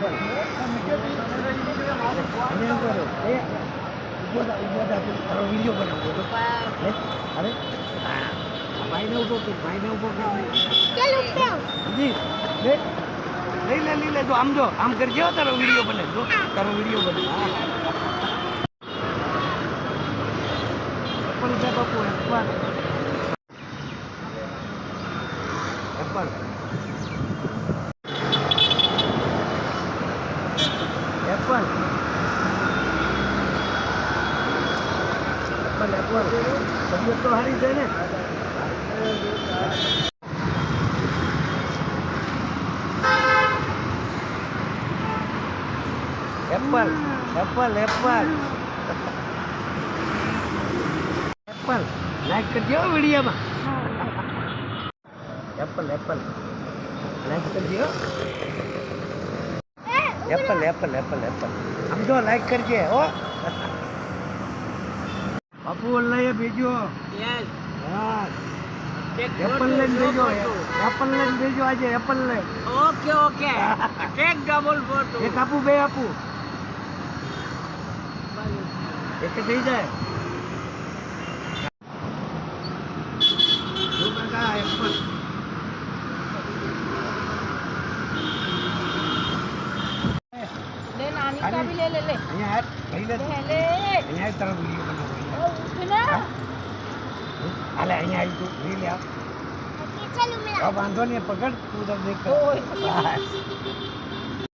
video बनाओ अरे भाई ने ऊपर जी ले जो आम कर जो तारो वीडियो बने जो तारो वीडियो बने एप्पल से बापू एप्पल एप्पल एप्पल एप्पल तबियत तो हारी है ने Apple Apple Apple Apple like कर दियो वीडियो में एप्पल एप्पल लाइक कर दियो एप्पल एप्पल एप्पल एप्पल हम जो लाइक कर दिए ओ बापू अल्लाह ये भेजो यस हां एप्पल लेन भेजो आज एप्पल ले okay okay take double photo एक आपू बे आपू एक થઈ જાય જો કાકા એપ્પલ ले नानी का भी ले અહીંયા ભાઈ ले અહીંયા તારો વિડિયો બનાવો उठना હાલે અહીંયા આવી તું લઈ લે આ चलो मेरा अब बांधो नहीं पकड़ तू उधर देख